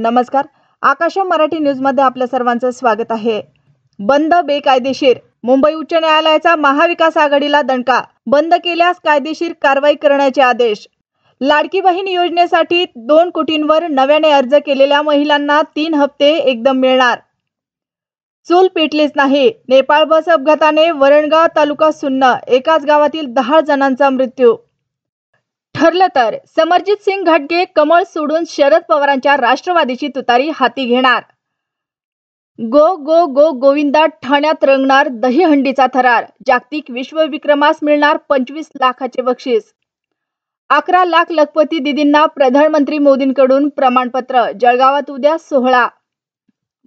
नमस्कार. आकाश मराठी न्यूज मध्ये आपल्या सर्वांचं स्वागत आहे. बंद बेकायदेशीर. मुंबई उच्च न्यायालयाचा महाविकास आघाडीला दणका. बंद केल्यास कायदेशीर कारवाई करण्याचे आदेश. लाडकी बहीण योजनेसाठी 2 कोटींवर नव्याने अर्ज केलेल्या महिलांना 3 हप्ते एकदम मिळणार. चूल पेटलीच नाही. नेपाळ बस अपघाताने वरणगाव तालुका सुन्न. एकाच गावातील 10 जणांचा मृत्यू. ठरलं तर समरजित सिंग घाटगे कमळ सोडून शरद पवारांच्या राष्ट्रवादीची तुतारी हाती घेणार. गो गो गो गोविंदा ठाण्यात रंगणार दहीहंडीचा थरार. जागतिक विश्वविक्रमास मिळणार 25 लाखाचे बक्षीस. 11 लाख लखपती दीदींना प्रधानमंत्री मोदींकडून प्रमाणपत्र. जळगावात उद्या सोहळा.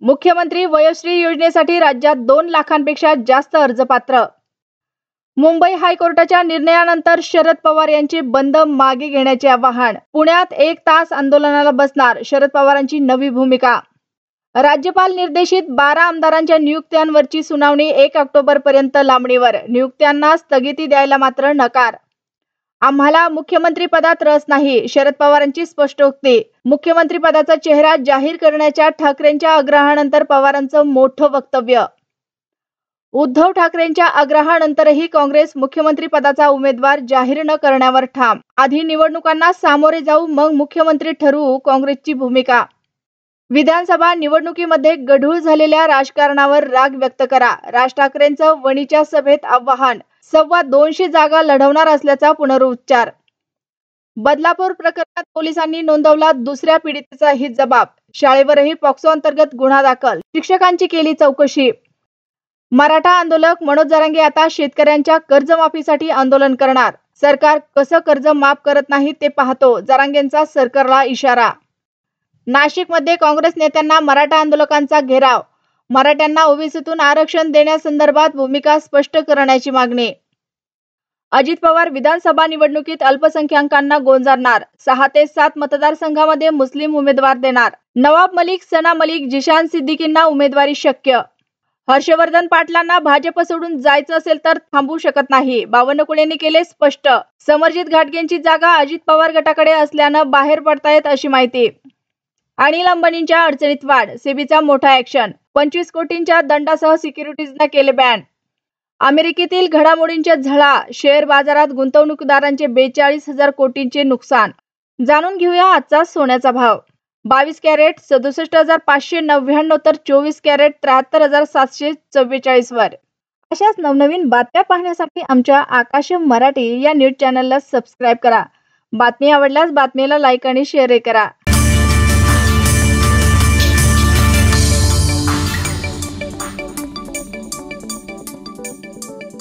मुख्यमंत्री वयोश्री योजनेसाठी राज्यात 2 लाखांपेक्षा जास्त अर्ज पात्र. मुंबई हायकोर्टाच्या निर्णयानंतर शरद पवार यांचे बंद मागे घेण्याचे आवाहन. पुण्यात 1 तास आंदोलनाला बसणार. शरद पवारांची नवी भूमिका. राज्यपाल निर्देशित 12 आमदारांच्या नियुक्त्यांवरची सुनावणी 1 ऑक्टोबरपर्यंत लांबणीवर. नियुक्त्यांना स्थगिती द्यायला मात्र नकार. आम्हाला मुख्यमंत्री पदात रस नाही. शरद पवारांची स्पष्टोक्ती. मुख्यमंत्री पदाचा चेहरा जाहीर करण्याच्या ठाकरेंच्या आग्रहानंतर पवारांचं मोठं वक्तव्य. उद्धव ठाकरेंच्या आग्रहानंतरही काँग्रेस मुख्यमंत्री पदाचा उमेदवार जाहीर न करण्यावर ठाम. आधी निवडणुकांना सामोरे जाऊ मग मुख्यमंत्री ठरवू, काँग्रेसची भूमिका. विधानसभा निवडणुकीमध्ये गढूळ झालेल्या राजकारणावर राग व्यक्त करा. राज ठाकरेंचं वणीच्या सभेत आवाहन. 250 जागा लढवणार असल्याचा पुनरुच्चार. बदलापूर प्रकरणात पोलिसांनी नोंदवला दुसऱ्या पीडितेचा ही जबाब. शाळेवरही पॉक्सो अंतर्गत गुन्हा दाखल. शिक्षकांची केली चौकशी. मराठा आंदोलक मनोज जरांगे आता शेतकऱ्यांच्या कर्जमाफीसाठी आंदोलन करणार. सरकार कसं कर्ज माफ करत नाही ते पाहतो. जरांगेंचा सरकारला इशारा. नाशिकमध्ये काँग्रेस नेत्यांना मराठा आंदोलकांचा घेराव. मराठ्यांना ओबीसीतून आरक्षण देण्यासंदर्भात भूमिका स्पष्ट करण्याची मागणी. अजित पवार विधानसभा निवडणुकीत अल्पसंख्याकांना गोंजारणार. 6 ते 7 मतदारसंघामध्ये मुस्लिम उमेदवार देणार. नवाब मलिक, सना मलिक, जिशान सिद्दीकींना उमेदवारी शक्य. हर्षवर्धन पाटलांना भाजप सोडून जायचं असेल तर थांबू शकत नाही. बावनकुळेंनी केले स्पष्ट. समरजित घाटगेंची जागा अजित पवार गटाकडे असल्यानं बाहेर पडतायत अशी माहिती. अनिल अंबानींच्या अडचणीत वाढ. सेबीचा मोठा ऍक्शन. 25 कोटींच्या दंडासह सिक्युरिटीजना केले बॅन. अमेरिकेतील घडामोडींच्या झळा. शेअर बाजारात गुंतवणूकदारांचे 42,000 कोटींचे नुकसान. जाणून घेऊया आजचा सोन्याचा भाव. 22 कॅरेट 67,599 तर 24 कॅरेट 73,744 वर. अशाच नवनवीन बातम्या पाहण्यासाठी आमच्या आकाश मराठी या न्यूज चॅनलला सबस्क्राईब करा. बातमी आवडल्यास बातमीला लाईक आणि शेअर करा.